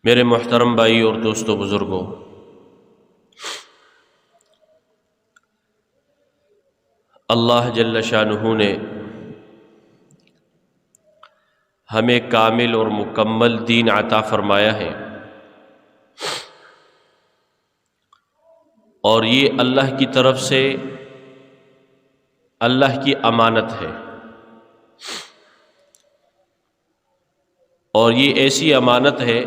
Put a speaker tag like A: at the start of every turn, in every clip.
A: میرے محترم بھائی اور دوستوں بزرگوں، اللہ جل شانہ نے ہمیں کامل اور مکمل دین عطا فرمایا ہے، اور یہ اللہ کی طرف سے اللہ کی امانت ہے، اور یہ ایسی امانت ہے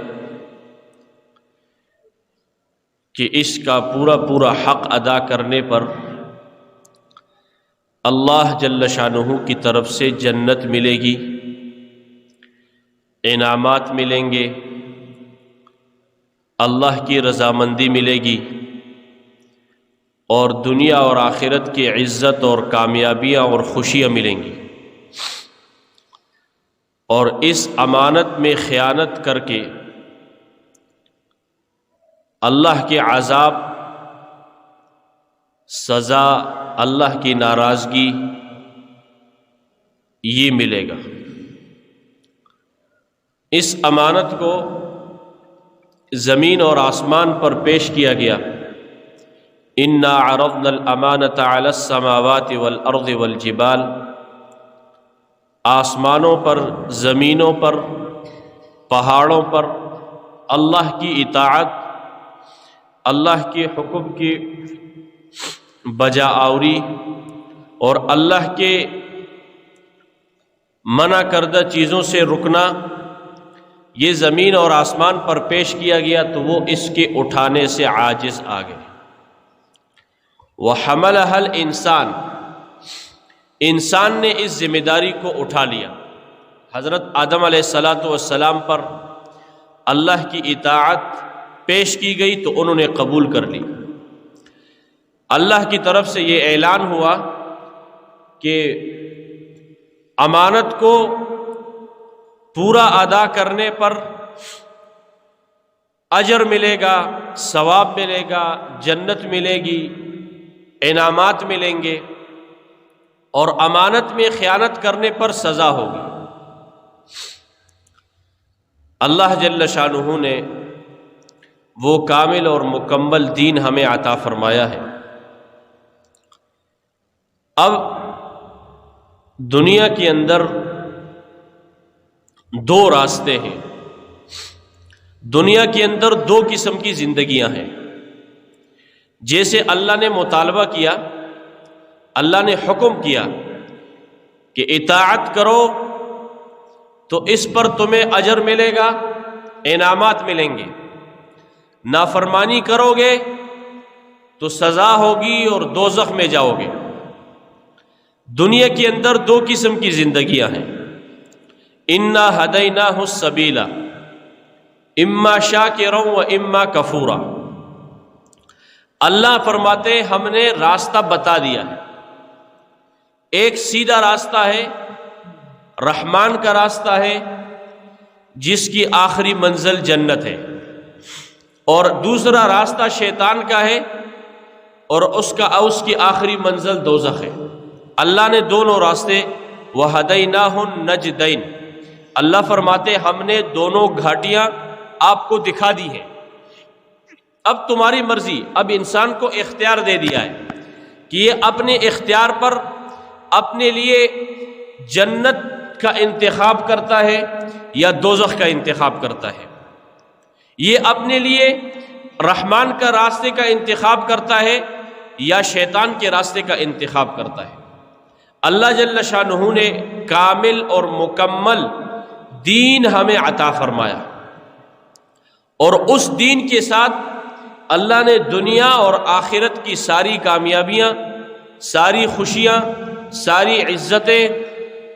A: کہ اس کا پورا حق ادا کرنے پر اللہ جل شانہ کی طرف سے جنت ملے گی، انعامات ملیں گے، اللہ کی رضامندی ملے گی، اور دنیا اور آخرت کی عزت اور کامیابیاں اور خوشیاں ملیں گی۔ اور اس امانت میں خیانت کر کے اللہ کے عذاب، سزا، اللہ کی ناراضگی یہ ملے گا۔ اس امانت کو زمین اور آسمان پر پیش کیا گیا، اِنَّا عَرَضْنَا الْأَمَانَةَ عَلَى السَّمَاوَاتِ وَالْأَرْضِ وَالْجِبَالِ، آسمانوں پر، زمینوں پر، پہاڑوں پر اللہ کی اطاعت، اللہ کے حکم کی بجا آوری اور اللہ کے منع کردہ چیزوں سے رکنا، یہ زمین اور آسمان پر پیش کیا گیا تو وہ اس کے اٹھانے سے عاجز آ گئے۔ وَحَمَلَهَا الْإِنسان، انسان نے اس ذمہ داری کو اٹھا لیا۔ حضرت آدم علیہ السلام پر اللہ کی اطاعت پیش کی گئی تو انہوں نے قبول کر لی۔ اللہ کی طرف سے یہ اعلان ہوا کہ امانت کو پورا ادا کرنے پر اجر ملے گا، ثواب ملے گا، جنت ملے گی، انعامات ملیں گے، اور امانت میں خیانت کرنے پر سزا ہوگی۔ اللہ جل شانہ نے وہ کامل اور مکمل دین ہمیں عطا فرمایا ہے۔ اب دنیا کے اندر دو راستے ہیں، دنیا کے اندر دو قسم کی زندگیاں ہیں۔ جیسے اللہ نے مطالبہ کیا، اللہ نے حکم کیا کہ اطاعت کرو تو اس پر تمہیں اجر ملے گا، انعامات ملیں گے، نافرمانی کرو گے تو سزا ہوگی اور دوزخ میں جاؤ گے۔ دنیا کے اندر دو قسم کی زندگیاں ہیں۔ اِنَّا هَدَيْنَاهُ السَّبِيلَ اِمَّا شَاكِرًا وَإِمَّا كَفُورًا، اللہ فرماتے ہیں ہم نے راستہ بتا دیا ہے۔ ایک سیدھا راستہ ہے، رحمان کا راستہ ہے، جس کی آخری منزل جنت ہے، اور دوسرا راستہ شیطان کا ہے اور اس کی آخری منزل دوزخ ہے۔ اللہ نے دونوں راستے وَهَدَيْنَاهُ النَّجْدَيْنِ، اللہ فرماتے ہم نے دونوں گھاٹیاں آپ کو دکھا دی ہیں، اب تمہاری مرضی۔ اب انسان کو اختیار دے دیا ہے کہ یہ اپنے اختیار پر اپنے لیے جنت کا انتخاب کرتا ہے یا دوزخ کا انتخاب کرتا ہے، یہ اپنے لیے رحمان کا راستے کا انتخاب کرتا ہے یا شیطان کے راستے کا انتخاب کرتا ہے۔ اللہ جل شانہ نے کامل اور مکمل دین ہمیں عطا فرمایا، اور اس دین کے ساتھ اللہ نے دنیا اور آخرت کی ساری کامیابیاں، ساری خوشیاں، ساری عزتیں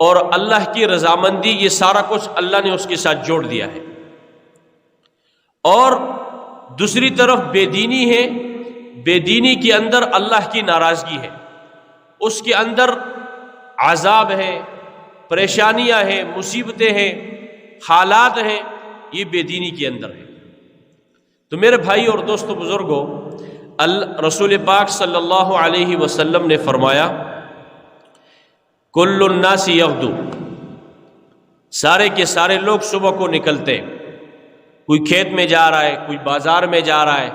A: اور اللہ کی رضامندی، یہ سارا کچھ اللہ نے اس کے ساتھ جوڑ دیا ہے۔ اور دوسری طرف بے دینی ہے، بے دینی کے اندر اللہ کی ناراضگی ہے، اس کے اندر عذاب ہے، پریشانیاں ہیں، مصیبتیں ہیں، حالات ہیں، یہ بے دینی کے اندر ہے۔ تو میرے بھائی اور دوستو بزرگوں، رسول پاک صلی اللہ علیہ وسلم نے فرمایا کل الناس یغدو، سارے کے سارے لوگ صبح کو نکلتے ہیں، کوئی کھیت میں جا رہا ہے، کوئی بازار میں جا رہا ہے،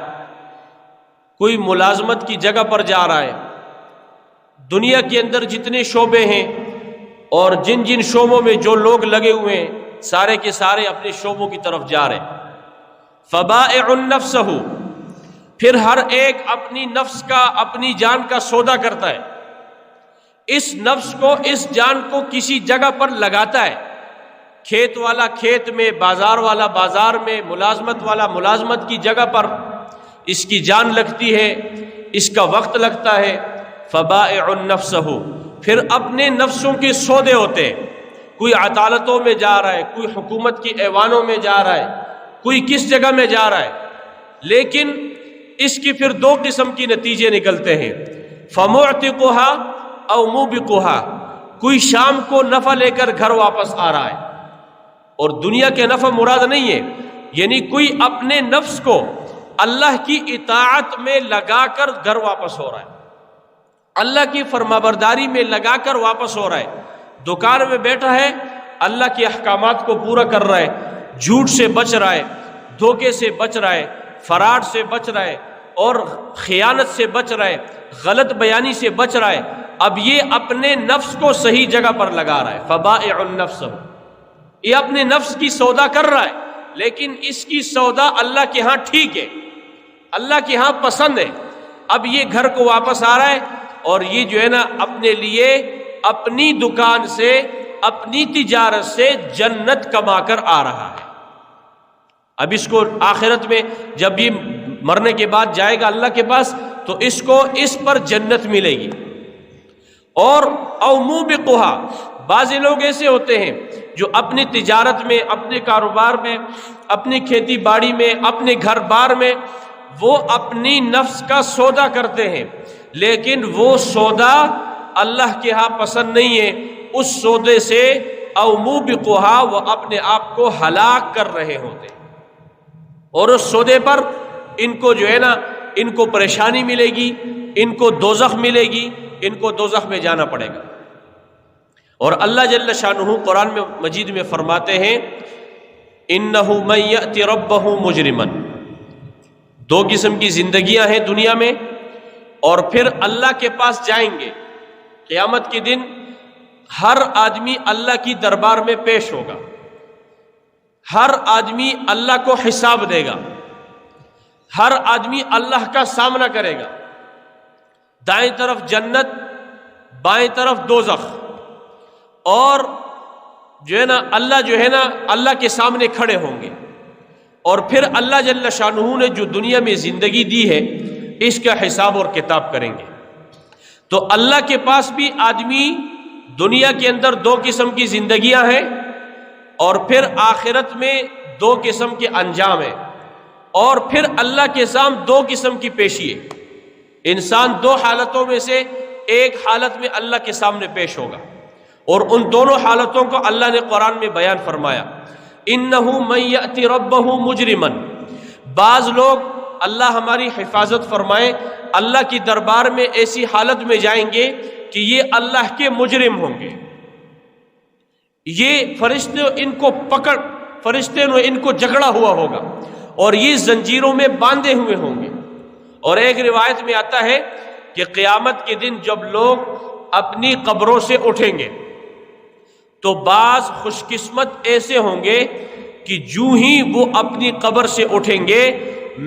A: کوئی ملازمت کی جگہ پر جا رہا ہے۔ دنیا کے اندر جتنے شعبے ہیں اور جن جن شعبوں میں جو لوگ لگے ہوئے ہیں، سارے کے سارے اپنے شعبوں کی طرف جا رہے ہیں۔ فبائع نفسہ، پھر ہر ایک اپنی نفس کا، اپنی جان کا سودا کرتا ہے، اس نفس کو، اس جان کو کسی جگہ پر لگاتا ہے۔ کھیت والا کھیت میں، بازار والا بازار میں، ملازمت والا ملازمت کی جگہ پر اس کی جان لگتی ہے، اس کا وقت لگتا ہے۔ فبائع نفسہ، پھر اپنے نفسوں کے سودے ہوتے ہیں۔ کوئی عدالتوں میں جا رہا ہے، کوئی حکومت کی ایوانوں میں جا رہا ہے، کوئی کس جگہ میں جا رہا ہے، لیکن اس کی پھر دو قسم کی نتیجے نکلتے ہیں۔ فمعتقها او موبقها، کوئی شام کو نفع لے کر گھر واپس آ رہا ہے، اور دنیا کے نفع مراد نہیں ہے، یعنی کوئی اپنے نفس کو اللہ کی اطاعت میں لگا کر گھر واپس ہو رہا ہے، اللہ کی فرمانبرداری میں لگا کر واپس ہو رہا ہے۔ دکان میں بیٹھا ہے، اللہ کے احکامات کو پورا کر رہا ہے، جھوٹ سے بچ رہا ہے، دھوکے سے بچ رہا ہے، فراڈ سے بچ رہا ہے، اور خیانت سے بچ رہا ہے، غلط بیانی سے بچ رہا ہے۔ اب یہ اپنے نفس کو صحیح جگہ پر لگا رہا ہے۔ فبائع النفس، یہ اپنے نفس کی سودا کر رہا ہے، لیکن اس کی سودا اللہ کے ہاں ٹھیک ہے، اللہ کے ہاں پسند ہے۔ اب یہ گھر کو واپس آ رہا ہے، اور یہ جو ہے نا اپنے لیے اپنی دکان سے، اپنی تجارت سے جنت کما کر آ رہا ہے۔ اب اس کو آخرت میں جب یہ مرنے کے بعد جائے گا اللہ کے پاس، تو اس کو اس پر جنت ملے گی۔ اور او موبقها، بعض لوگ ایسے ہوتے ہیں جو اپنی تجارت میں، اپنے کاروبار میں، اپنی کھیتی باڑی میں، اپنے گھر بار میں وہ اپنی نفس کا سودا کرتے ہیں، لیکن وہ سودا اللہ کے ہاں پسند نہیں ہے۔ اس سودے سے او موبقها، وہ اپنے آپ کو ہلاک کر رہے ہوتے ہیں، اور اس سودے پر ان کو جو ہے نا، ان کو پریشانی ملے گی، ان کو دوزخ ملے گی، ان کو دوزخ میں جانا پڑے گا۔ اور اللہ جل شانہ قرآن میں مجید میں فرماتے ہیں انہ من یأت ربہ مجرما، دو قسم کی زندگیاں ہیں دنیا میں، اور پھر اللہ کے پاس جائیں گے قیامت کے دن۔ ہر آدمی اللہ کی دربار میں پیش ہوگا، ہر آدمی اللہ کو حساب دے گا، ہر آدمی اللہ کا سامنا کرے گا۔ دائیں طرف جنت، بائیں طرف دوزخ، اور جو ہے نا اللہ کے سامنے کھڑے ہوں گے، اور پھر اللہ جل شانہ نے جو دنیا میں زندگی دی ہے اس کا حساب اور کتاب کریں گے۔ تو اللہ کے پاس بھی آدمی، دنیا کے اندر دو قسم کی زندگیاں ہیں، اور پھر آخرت میں دو قسم کے انجام ہیں، اور پھر اللہ کے سامنے دو قسم کی پیشی ہے۔ انسان دو حالتوں میں سے ایک حالت میں اللہ کے سامنے پیش ہوگا، اور ان دونوں حالتوں کو اللہ نے قرآن میں بیان فرمایا۔ انہ من یأت ربہ مجرما، بعض لوگ، اللہ ہماری حفاظت فرمائے، اللہ کی دربار میں ایسی حالت میں جائیں گے کہ یہ اللہ کے مجرم ہوں گے، یہ فرشتے نے ان کو جکڑا ہوا ہوگا، اور یہ زنجیروں میں باندھے ہوئے ہوں گے۔ اور ایک روایت میں آتا ہے کہ قیامت کے دن جب لوگ اپنی قبروں سے اٹھیں گے تو بعض خوش قسمت ایسے ہوں گے کہ جو ہی وہ اپنی قبر سے اٹھیں گے،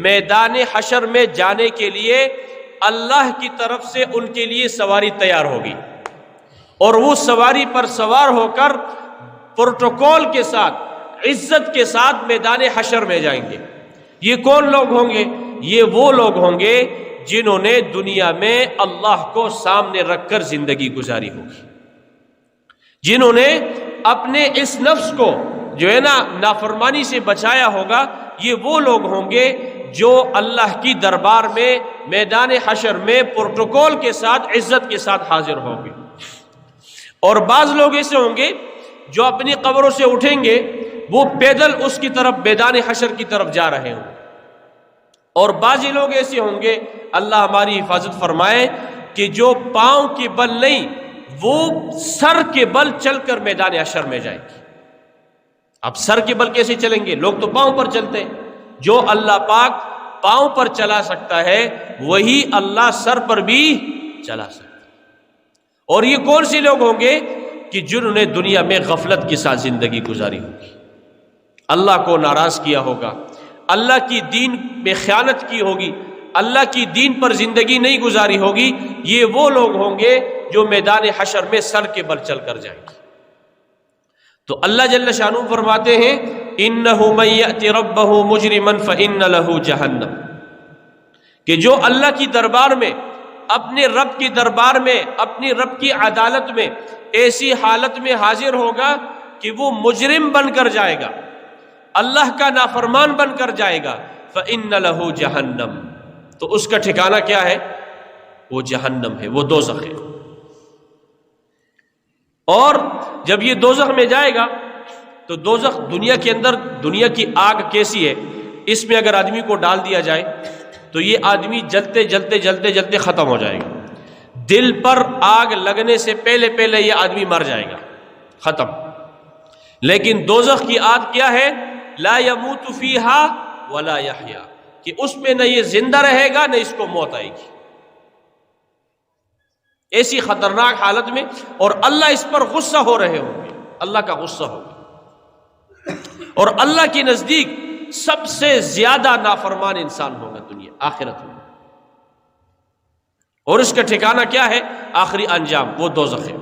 A: میدان حشر میں جانے کے لیے اللہ کی طرف سے ان کے لیے سواری تیار ہوگی، اور وہ سواری پر سوار ہو کر پروٹوکول کے ساتھ، عزت کے ساتھ میدان حشر میں جائیں گے۔ یہ کون لوگ ہوں گے؟ یہ وہ لوگ ہوں گے جنہوں نے دنیا میں اللہ کو سامنے رکھ کر زندگی گزاری ہوگی، جنہوں نے اپنے اس نفس کو جو ہے نا نافرمانی سے بچایا ہوگا۔ یہ وہ لوگ ہوں گے جو اللہ کی دربار میں، میدان حشر میں پروٹوکول کے ساتھ، عزت کے ساتھ حاضر ہوں گے۔ اور بعض لوگ ایسے ہوں گے جو اپنی قبروں سے اٹھیں گے، وہ پیدل اس کی طرف، میدان حشر کی طرف جا رہے ہوں۔ اور بعض لوگ ایسے ہوں گے، اللہ ہماری حفاظت فرمائے، کہ جو پاؤں کے بل نہیں، وہ سر کے بل چل کر میدان حشر میں جائیں گے۔ اب سر کے بل کیسے چلیں گے؟ لوگ تو پاؤں پر چلتے ہیں. جو اللہ پاک پاؤں پر چلا سکتا ہے وہی اللہ سر پر بھی چلا سکتا ہے. اور یہ کون سے لوگ ہوں گے کہ جنہوں نے دنیا میں غفلت کے ساتھ زندگی گزاری ہوگی، اللہ کو ناراض کیا ہوگا، اللہ کی دین میں خیانت کی ہوگی، اللہ کی دین پر زندگی نہیں گزاری ہوگی. یہ وہ لوگ ہوں گے جو میدان حشر میں سر کے بل چل کر جائیں گے. تو اللہ جل شانہ فرماتے ہیں اِنَّهُ مَن يَأْتِ رَبَّهُ مُجْرِمًا فَإِنَّ لَهُ جَهَنَّمَ، کہ جو اللہ کی دربار میں، اپنے رب کی دربار میں، اپنی رب کی عدالت میں ایسی حالت میں حاضر ہوگا کہ وہ مجرم بن کر جائے گا، اللہ کا نافرمان بن کر جائے گا. فَإِنَّ لَهُ جَهَنَّمَ، تو اس کا ٹھکانہ کیا ہے؟ وہ جہنم ہے، وہ دوزخ ہے. اور جب یہ دوزخ میں جائے گا تو دوزخ دنیا کے اندر، دنیا کی آگ کیسی ہے، اس میں اگر آدمی کو ڈال دیا جائے تو یہ آدمی جلتے جلتے جلتے جلتے ختم ہو جائے گا. دل پر آگ لگنے سے پہلے پہلے یہ آدمی مر جائے گا، ختم. لیکن دوزخ کی آگ کیا ہے؟ لا يموت فیہا ولا یحیا، کہ اس میں نہ یہ زندہ رہے گا نہ اس کو موت آئے گی. ایسی خطرناک حالت میں، اور اللہ اس پر غصہ ہو رہے ہوں گے، اللہ کا غصہ ہوگا. اور اللہ کے نزدیک سب سے زیادہ نافرمان انسان ہوگا دنیا آخرت میں. اور اس کا ٹھکانہ کیا ہے؟ آخری انجام وہ دوزخ ہے،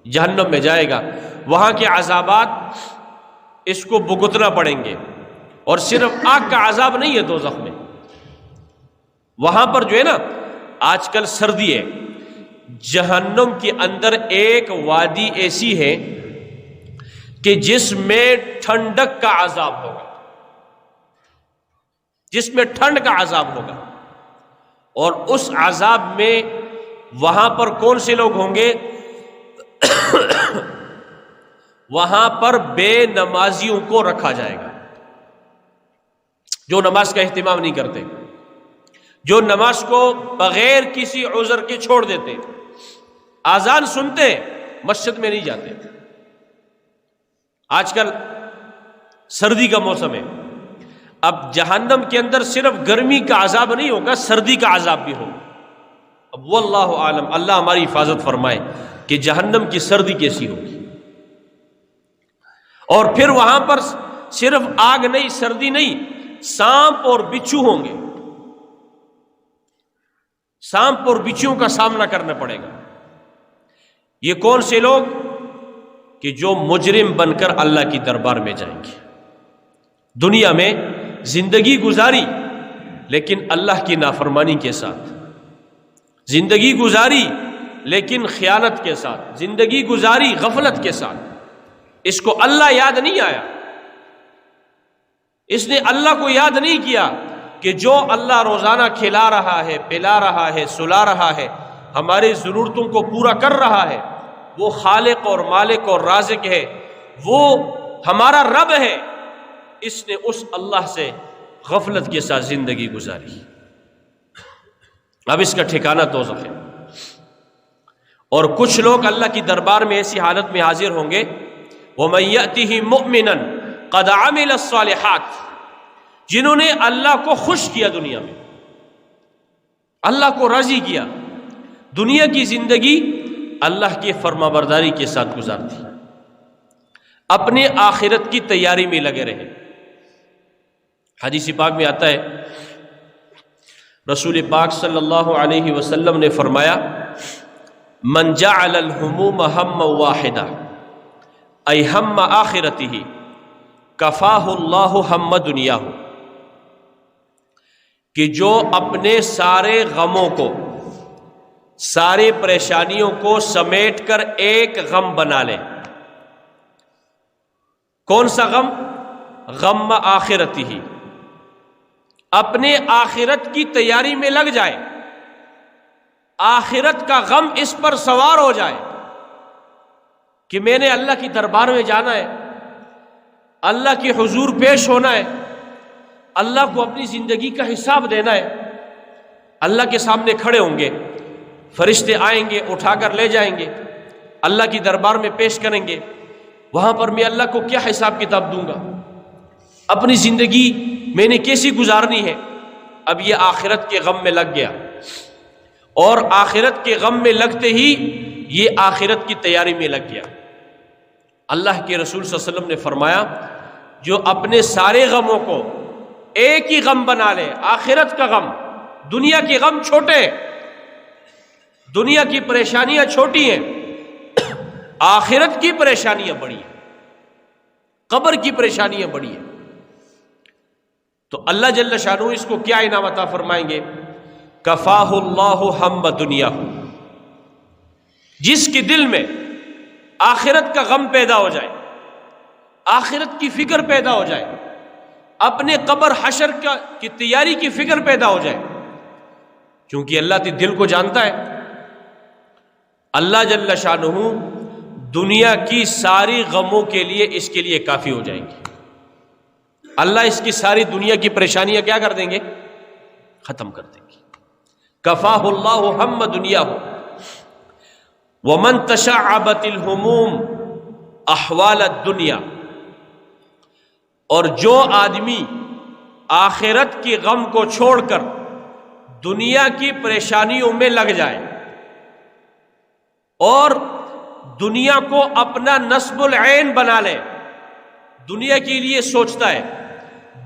A: جہنم میں جائے گا. وہاں کے عذابات اس کو بھگتنا پڑیں گے. اور صرف آگ کا عذاب نہیں ہے دوزخ میں، وہاں پر جو ہے نا آج کل سردی ہے، جہنم کے اندر ایک وادی ایسی ہے کہ جس میں ٹھنڈک کا عذاب ہوگا، جس میں ٹھنڈ کا عذاب ہوگا. اور اس عذاب میں وہاں پر کون سے لوگ ہوں گے؟ وہاں پر بے نمازیوں کو رکھا جائے گا، جو نماز کا اہتمام نہیں کرتے، جو نماز کو بغیر کسی عذر کے چھوڑ دیتے، اذان سنتے مسجد میں نہیں جاتے. آج کل سردی کا موسم ہے، اب جہنم کے اندر صرف گرمی کا عذاب نہیں ہوگا، سردی کا عذاب بھی ہوگا. اب واللہ عالم، اللہ ہماری حفاظت فرمائے کہ جہنم کی سردی کیسی ہوگی. اور پھر وہاں پر صرف آگ نہیں، سردی نہیں، سانپ اور بچھو ہوں گے. سانپ اور بچھوؤں کا سامنا کرنا پڑے گا. یہ کون سے لوگ؟ کہ جو مجرم بن کر اللہ کی دربار میں جائیں گے. دنیا میں زندگی گزاری لیکن اللہ کی نافرمانی کے ساتھ، زندگی گزاری لیکن خیانت کے ساتھ، زندگی گزاری غفلت کے ساتھ. اس کو اللہ یاد نہیں آیا، اس نے اللہ کو یاد نہیں کیا کہ جو اللہ روزانہ کھلا رہا ہے، پلا رہا ہے، سلا رہا ہے، ہماری ضرورتوں کو پورا کر رہا ہے، وہ خالق اور مالک اور رازق ہے، وہ ہمارا رب ہے. اس نے اس اللہ سے غفلت کے ساتھ زندگی گزاری. اب اس کا ٹھکانہ دوزخ ہے. اور کچھ لوگ اللہ کی دربار میں ایسی حالت میں حاضر ہوں گے، وَمَن يَأْتِهِ مُؤْمِنًا قَدْ عَمِلَ الصَّالِحَاتِ، جنہوں نے اللہ کو خوش کیا، دنیا میں اللہ کو راضی کیا، دنیا کی زندگی اللہ کی فرما برداری کے ساتھ گزارتی، اپنے آخرت کی تیاری میں لگے رہے. حدیث پاک میں آتا ہے، رسول پاک صلی اللہ علیہ وسلم نے فرمایا، من جعل الہموم ہم واحدہ ای ہم آخرتہ کفاہ اللہ ہم دنیاہ، کہ جو اپنے سارے غموں کو، سارے پریشانیوں کو سمیٹ کر ایک غم بنا لے. کون سا غم؟ غم آخرتہ، اپنے آخرت کی تیاری میں لگ جائے، آخرت کا غم اس پر سوار ہو جائے کہ میں نے اللہ کی دربار میں جانا ہے، اللہ کے حضور پیش ہونا ہے، اللہ کو اپنی زندگی کا حساب دینا ہے. اللہ کے سامنے کھڑے ہوں گے، فرشتے آئیں گے، اٹھا کر لے جائیں گے، اللہ کی دربار میں پیش کریں گے. وہاں پر میں اللہ کو کیا حساب کتاب دوں گا؟ اپنی زندگی میں نے کیسی گزارنی ہے؟ اب یہ آخرت کے غم میں لگ گیا، اور آخرت کے غم میں لگتے ہی یہ آخرت کی تیاری میں لگ گیا۔ اللہ کے رسول صلی اللہ علیہ وسلم نے فرمایا، جو اپنے سارے غموں کو ایک ہی غم بنا لے، آخرت کا غم، دنیا کے غم چھوٹے، دنیا کی پریشانیاں چھوٹی ہیں، آخرت کی پریشانیاں بڑی ہیں، قبر کی پریشانیاں بڑی ہیں، تو اللہ جل شانہ اس کو کیا انعام عطا فرمائیں گے؟ کفاہ اللہ ہم دنیا، جس کے دل میں آخرت کا غم پیدا ہو جائے، آخرت کی فکر پیدا ہو جائے، اپنے قبر حشر کی تیاری کی فکر پیدا ہو جائے، کیونکہ اللہ دل کو جانتا ہے۔ اللہ جل شانہ دنیا کی ساری غموں کے لیے اس کے لیے کافی ہو جائیں گے، اللہ اس کی ساری دنیا کی پریشانیاں کیا کر دیں گے؟ ختم کر دیں گے۔ کفاہ اللہ ہم دنیا ہو ومن تشعبت الہموم احوال الدنیا، اور جو آدمی آخرت کی غم کو چھوڑ کر دنیا کی پریشانیوں میں لگ جائے اور دنیا کو اپنا نصب العین بنا لے، دنیا کے لیے سوچتا ہے،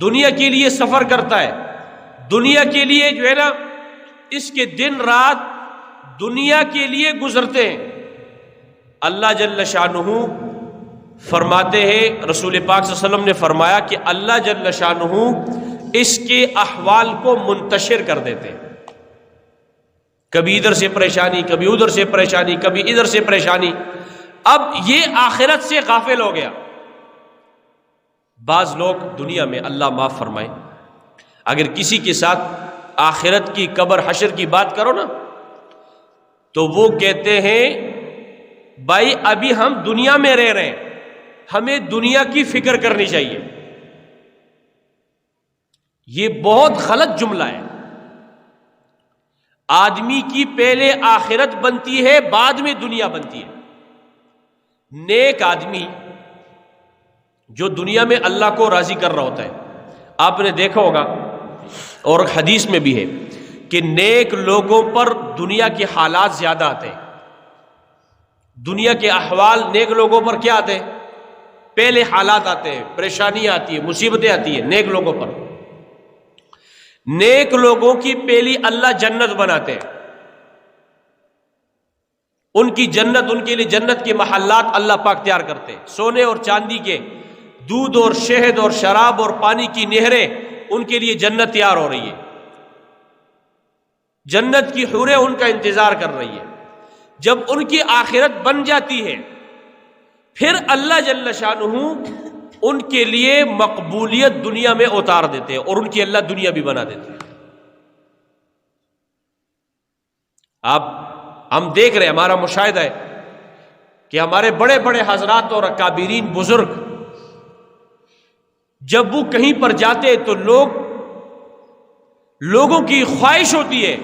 A: دنیا کے لیے سفر کرتا ہے، دنیا کے لیے جو ہے نا اس کے دن رات دنیا کے لیے گزرتے ہیں، اللہ جل شانہ فرماتے ہیں، رسول پاک صلی اللہ علیہ وسلم نے فرمایا کہ اللہ جل شانہ اس کے احوال کو منتشر کر دیتے ہیں، کبھی ادھر سے پریشانی، کبھی ادھر سے پریشانی، کبھی ادھر سے پریشانی، اب یہ آخرت سے غافل ہو گیا۔ بعض لوگ دنیا میں، اللہ معاف فرمائے، اگر کسی کے ساتھ آخرت کی قبر حشر کی بات کرو نا تو وہ کہتے ہیں بھائی ابھی ہم دنیا میں رہ رہے ہیں، ہمیں دنیا کی فکر کرنی چاہیے۔ یہ بہت غلط جملہ ہے۔ آدمی کی پہلے آخرت بنتی ہے، بعد میں دنیا بنتی ہے۔ نیک آدمی جو دنیا میں اللہ کو راضی کر رہا ہوتا ہے، آپ نے دیکھا ہوگا اور حدیث میں بھی ہے کہ نیک لوگوں پر دنیا کے حالات زیادہ آتے ہیں، دنیا کے احوال نیک لوگوں پر کیا آتے ہیں؟ پہلے حالات آتے ہیں، پریشانیاں آتی ہیں، مصیبتیں آتی ہیں نیک لوگوں پر۔ نیک لوگوں کی پہلی اللہ جنت بناتے ہیں، ان کی جنت، ان کے لیے جنت کے محلات اللہ پاک تیار کرتے ہیں، سونے اور چاندی کے، دودھ اور شہد اور شراب اور پانی کی نہریں، ان کے لیے جنت تیار ہو رہی ہے، جنت کی حوریں ان کا انتظار کر رہی ہے۔ جب ان کی آخرت بن جاتی ہے پھر اللہ جل شانہ ان کے لیے مقبولیت دنیا میں اتار دیتے ہیں اور ان کی اللہ دنیا بھی بنا دیتے ہیں۔ ہم دیکھ رہے ہیں، ہمارا مشاہدہ ہے کہ ہمارے بڑے بڑے حضرات اور اکابرین بزرگ جب وہ کہیں پر جاتے تو لوگوں کی خواہش ہوتی ہے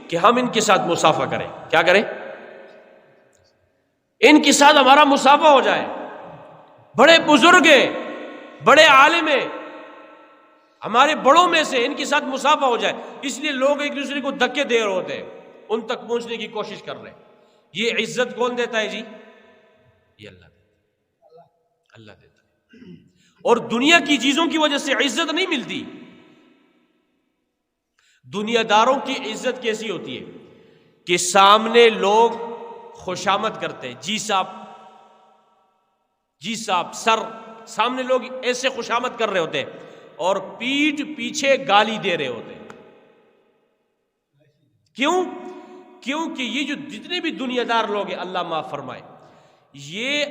A: کہ ہم ان کے ساتھ مصافحہ کریں۔ کیا کریں؟ ان کے ساتھ ہمارا مصافحہ ہو جائے، بڑے بزرگ ہیں، بڑے عالم ہیں، ہمارے بڑوں میں سے ان کے ساتھ مصافحہ ہو جائے، اس لیے لوگ ایک دوسرے کو دھکے دے رہے ہوتے ہیں، ان تک پہنچنے کی کوشش کر رہے ہیں۔ یہ عزت کون دیتا ہے جی؟ یہ اللہ دیتا ہے، اللہ دیتا ہے۔ اور دنیا کی چیزوں کی وجہ سے عزت نہیں ملتی۔ دنیا داروں کی عزت کیسی ہوتی ہے کہ سامنے لوگ خوشامد کرتے ہیں، جی صاحب، جی صاحب، سر، سامنے لوگ ایسے خوشامد کر رہے ہوتے ہیں اور پیٹھ پیچھے گالی دے رہے ہوتے ہیں۔ کیوں؟ کیونکہ یہ جو جتنے بھی دنیا دار لوگ ہیں، اللہ معاف فرمائے، یہ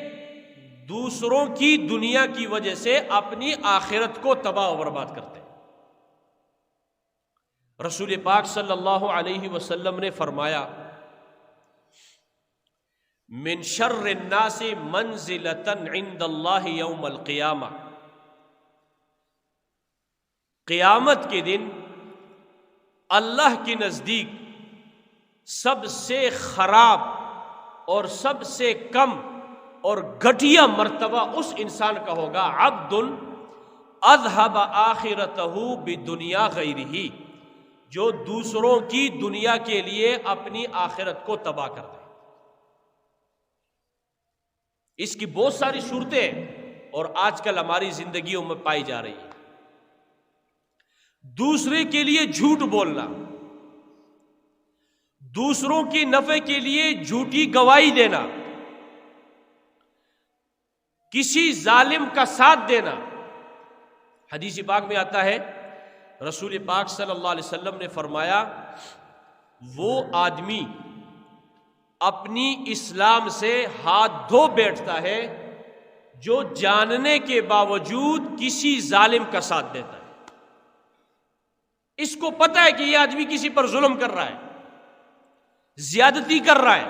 A: دوسروں کی دنیا کی وجہ سے اپنی آخرت کو تباہ و برباد کرتے ہیں۔ رسول پاک صلی اللہ علیہ وسلم نے فرمایا، من شر الناس منزلۃ عند اللہ یوم القیامہ، قیامت کے دن اللہ کے نزدیک سب سے خراب اور سب سے کم اور گھٹیا مرتبہ اس انسان کا ہوگا عبد اذهب آخرتہ بدنیا غیرہ، جو دوسروں کی دنیا کے لیے اپنی آخرت کو تباہ کر دے۔ اس کی بہت ساری صورتیں اور آج کل ہماری زندگیوں میں پائی جا رہی ہے۔ دوسرے کے لیے جھوٹ بولنا، دوسروں کی نفع کے لیے جھوٹی گواہی دینا، کسی ظالم کا ساتھ دینا۔ حدیث پاک میں آتا ہے، رسول پاک صلی اللہ علیہ وسلم نے فرمایا، وہ آدمی اپنی اسلام سے ہاتھ دھو بیٹھتا ہے جو جاننے کے باوجود کسی ظالم کا ساتھ دیتا ہے۔ اس کو پتہ ہے کہ یہ آدمی کسی پر ظلم کر رہا ہے، زیادتی کر رہا ہے،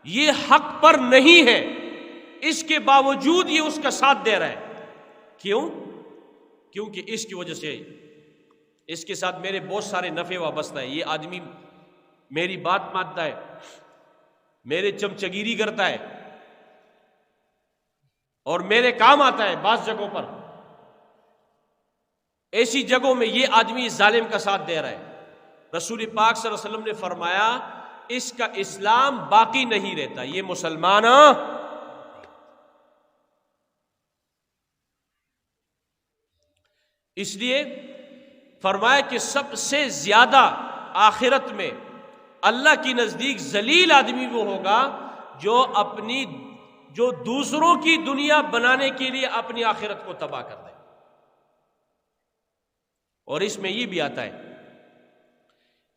A: یہ حق پر نہیں ہے، اس کے باوجود یہ اس کا ساتھ دے رہا ہے۔ کیوں؟ کیونکہ اس کی وجہ سے اس کے ساتھ میرے بہت سارے نفع وابستہ ہے، یہ آدمی میری بات مانتا ہے، میرے چمچگیری کرتا ہے اور میرے کام آتا ہے۔ بعض جگہوں پر ایسی جگہوں میں یہ آدمی ظالم کا ساتھ دے رہا ہے۔ رسول پاک صلی اللہ علیہ وسلم نے فرمایا، اس کا اسلام باقی نہیں رہتا، یہ مسلمان۔ اس لیے فرمایا کہ سب سے زیادہ آخرت میں اللہ کی نزدیک ذلیل آدمی وہ ہوگا جو دوسروں کی دنیا بنانے کے لیے اپنی آخرت کو تباہ کر دے۔ اور اس میں یہ بھی آتا ہے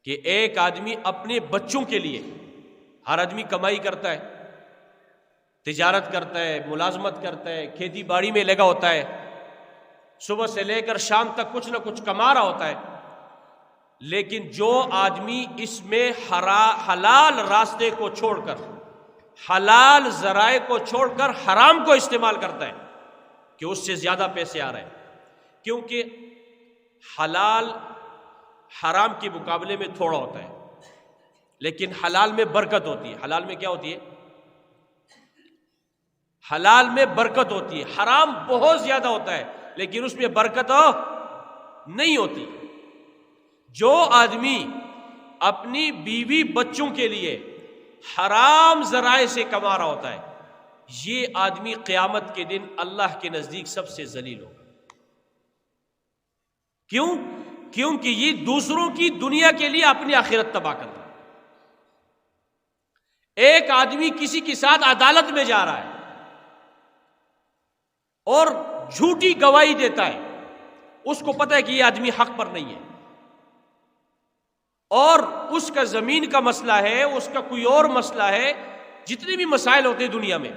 A: کہ ایک آدمی اپنے بچوں کے لیے، ہر آدمی کمائی کرتا ہے، تجارت کرتا ہے، ملازمت کرتا ہے، کھیتی باڑی میں لگا ہوتا ہے، صبح سے لے کر شام تک کچھ نہ کچھ کما رہا ہوتا ہے، لیکن جو آدمی اس میں حلال راستے کو چھوڑ کر، حلال ذرائع کو چھوڑ کر حرام کو استعمال کرتا ہے کہ اس سے زیادہ پیسے آ رہے ہیں، کیونکہ حلال حرام کے مقابلے میں تھوڑا ہوتا ہے، لیکن حلال میں برکت ہوتی ہے۔ حلال میں کیا ہوتی ہے؟ حلال میں برکت ہوتی ہے۔ حرام بہت زیادہ ہوتا ہے لیکن اس میں برکت نہیں ہوتی۔ جو آدمی اپنی بیوی بچوں کے لیے حرام ذرائع سے کما رہا ہوتا ہے، یہ آدمی قیامت کے دن اللہ کے نزدیک سب سے ذلیل ہوگا۔ کیوں؟ کیونکہ یہ دوسروں کی دنیا کے لیے اپنی آخرت تباہ کر رہا ہے۔ ایک آدمی کسی کے ساتھ عدالت میں جا رہا ہے اور جھوٹی گواہی دیتا ہے، اس کو پتہ ہے کہ یہ آدمی حق پر نہیں ہے، اور اس کا زمین کا مسئلہ ہے، اس کا کوئی اور مسئلہ ہے، جتنے بھی مسائل ہوتے ہیں دنیا میں،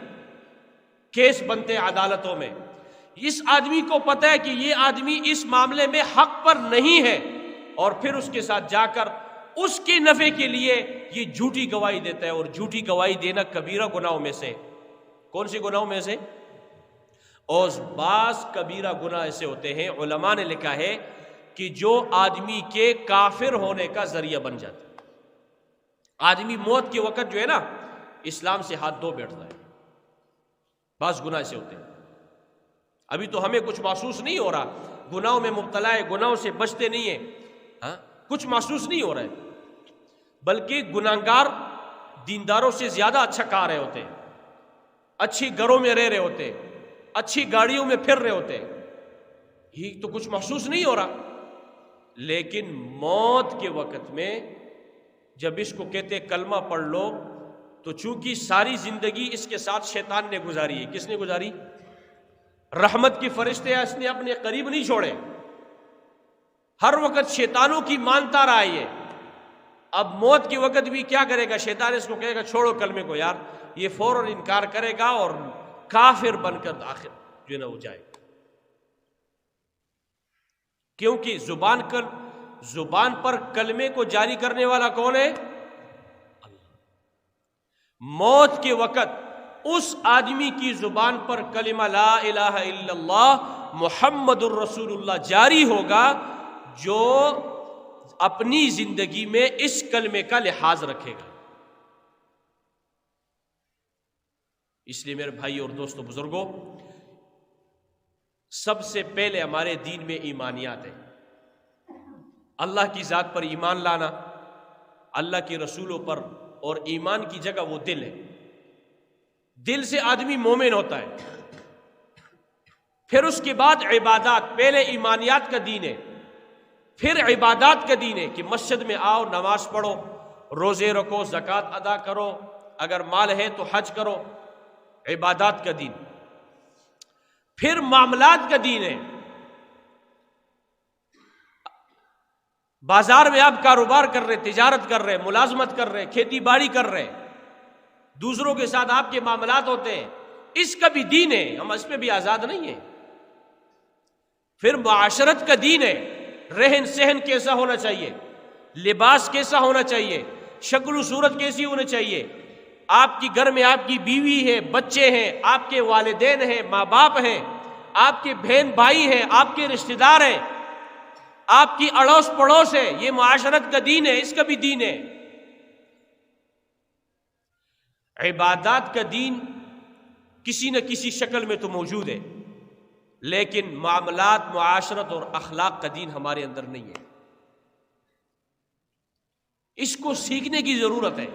A: کیس بنتے ہیں عدالتوں میں، اس آدمی کو پتہ ہے کہ یہ آدمی اس معاملے میں حق پر نہیں ہے، اور پھر اس کے ساتھ جا کر اس کے نفع کے لیے یہ جھوٹی گواہی دیتا ہے۔ اور جھوٹی گواہی دینا کبیرہ گناہوں میں سے، کون سی گناہوں میں سے؟ اور بعض کبیرہ گناہ ایسے ہوتے ہیں، علماء نے لکھا ہے کہ جو آدمی کے کافر ہونے کا ذریعہ بن جاتا ہے۔ آدمی موت کے وقت جو ہے نا اسلام سے ہاتھ دھو بیٹھتا ہے۔ بعض گناہ ایسے ہوتے ہیں، ابھی تو ہمیں کچھ محسوس نہیں ہو رہا، گناہوں میں مبتلا ہے، گناہوں سے بچتے نہیں ہیں، کچھ محسوس نہیں ہو رہا ہے، بلکہ گناہگار دینداروں سے زیادہ اچھا کھا رہے ہوتے ہیں، اچھی گھروں میں رہ رہے ہوتے ہیں، اچھی گاڑیوں میں پھر رہے ہوتے ہیں، یہ تو کچھ محسوس نہیں ہو رہا۔ لیکن موت کے وقت میں جب اس کو کہتے کلمہ پڑھ لو، تو چونکہ ساری زندگی اس کے ساتھ شیطان نے گزاری ہے۔ کس نے گزاری؟ رحمت کے فرشتے اس نے اپنے قریب نہیں چھوڑے، ہر وقت شیطانوں کی مانتا رہا ہے۔ اب موت کے وقت بھی کیا کرے گا؟ شیطان اس کو کہے گا چھوڑو کلمے کو یار، یہ فوراً انکار کرے گا اور کافر بن کر آخر جو ہے نا وہ جائے گا۔ کیونکہ زبان پر کلمے کو جاری کرنے والا کون ہے؟ اللہ۔ موت کے وقت اس آدمی کی زبان پر کلمہ لا الہ الا اللہ محمد الرسول اللہ جاری ہوگا جو اپنی زندگی میں اس کلمے کا لحاظ رکھے گا۔ اس لیے میرے بھائی اور دوستوں بزرگوں، سب سے پہلے ہمارے دین میں ایمانیات ہے، اللہ کی ذات پر ایمان لانا، اللہ کے رسولوں پر، اور ایمان کی جگہ وہ دل ہے، دل سے آدمی مومن ہوتا ہے۔ پھر اس کے بعد عبادات، پہلے ایمانیات کا دین ہے، پھر عبادات کا دین ہے کہ مسجد میں آؤ، نماز پڑھو، روزے رکھو، زکوٰۃ ادا کرو، اگر مال ہے تو حج کرو، عبادات کا دین۔ پھر معاملات کا دین ہے، بازار میں آپ کاروبار کر رہے، تجارت کر رہے، ملازمت کر رہے، کھیتی باڑی کر رہے، دوسروں کے ساتھ آپ کے معاملات ہوتے ہیں، اس کا بھی دین ہے، ہم اس میں بھی آزاد نہیں ہیں۔ پھر معاشرت کا دین ہے، رہن سہن کیسا ہونا چاہیے، لباس کیسا ہونا چاہیے، شکل و صورت کیسی ہونی چاہیے، آپ کی گھر میں آپ کی بیوی ہے، بچے ہیں، آپ کے والدین ہیں، ماں باپ ہیں، آپ کے بہن بھائی ہیں، آپ کے رشتہ دار ہیں، آپ کی اڑوس پڑوس ہے، یہ معاشرت کا دین ہے، اس کا بھی دین ہے۔ عبادات کا دین کسی نہ کسی شکل میں تو موجود ہے، لیکن معاملات، معاشرت اور اخلاق کا دین ہمارے اندر نہیں ہے، اس کو سیکھنے کی ضرورت ہے،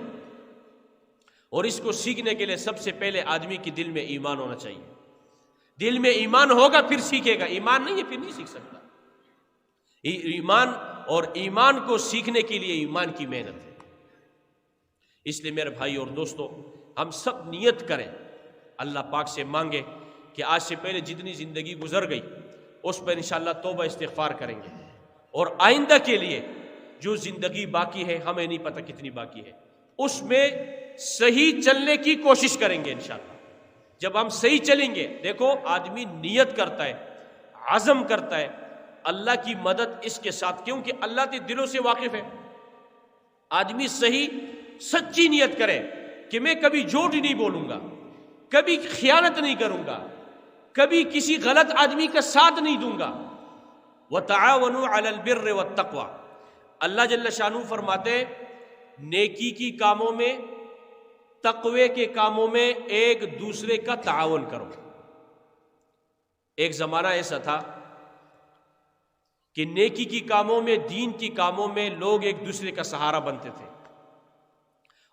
A: اور اس کو سیکھنے کے لیے سب سے پہلے آدمی کی دل میں ایمان ہونا چاہیے۔ دل میں ایمان ہوگا پھر سیکھے گا، ایمان نہیں ہے پھر نہیں سیکھ سکتا۔ ایمان، اور ایمان کو سیکھنے کے لیے ایمان کی محنت ہے۔ اس لیے میرے بھائی اور دوستو، ہم سب نیت کریں، اللہ پاک سے مانگے کہ آج سے پہلے جتنی زندگی گزر گئی اس پر انشاءاللہ توبہ استغفار کریں گے، اور آئندہ کے لیے جو زندگی باقی ہے، ہمیں نہیں پتہ کتنی باقی ہے، اس میں صحیح چلنے کی کوشش کریں گے انشاءاللہ۔ جب ہم صحیح چلیں گے، دیکھو آدمی نیت کرتا ہے، عزم کرتا ہے، اللہ کی مدد اس کے ساتھ، کیونکہ اللہ کے دلوں سے واقف ہے۔ آدمی صحیح سچی نیت کرے کہ میں کبھی جھوٹ نہیں بولوں گا، کبھی خیانت نہیں کروں گا، کبھی کسی غلط آدمی کا ساتھ نہیں دوں گا۔ وَتَعَاوَنُوا عَلَى الْبِرِّ وَالتَّقْوَى، اللہ جل شانہ فرماتے نیکی کی کاموں میں، تقوی کے کاموں میں ایک دوسرے کا تعاون کرو۔ ایک زمانہ ایسا تھا کہ نیکی کی کاموں میں، دین کی کاموں میں لوگ ایک دوسرے کا سہارا بنتے تھے۔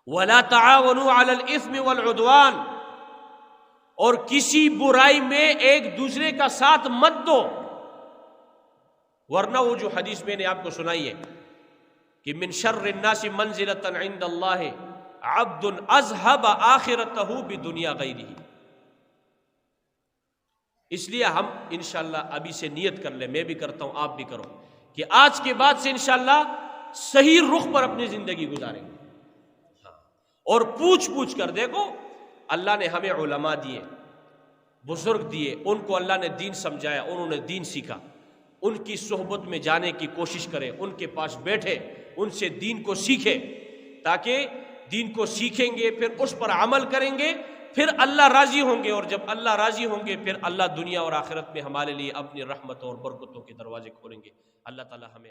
A: وَلَا تَعَاوَنُوا عَلَى الْإِثْمِ وَالْعُدْوَانِ، اور کسی برائی میں ایک دوسرے کا ساتھ مت دو، ورنہ وہ جو حدیث میں نے آپ کو سنائی ہے کہ من شر الناس منزلۃ عند اللہ عبد اذهب آخرتہ بدنیا غیرہ۔ اس لیے ہم انشاءاللہ ابھی سے نیت کر لیں، میں بھی کرتا ہوں، آپ بھی کرو، کہ آج کے بعد سے انشاءاللہ صحیح رخ پر اپنی زندگی گزاریں گے، اور پوچھ کر دیکھو، اللہ نے ہمیں علماء دیے، بزرگ دیے، ان کو اللہ نے دین سمجھایا، انہوں نے دین سیکھا، ان کی صحبت میں جانے کی کوشش کرے، ان کے پاس بیٹھے، ان سے دین کو سیکھے، تاکہ دین کو سیکھیں گے، پھر اس پر عمل کریں گے، پھر اللہ راضی ہوں گے، اور جب اللہ راضی ہوں گے پھر اللہ دنیا اور آخرت میں ہمارے لیے اپنی رحمت اور برکتوں کے دروازے کھولیں گے۔ اللہ تعالی ہمیں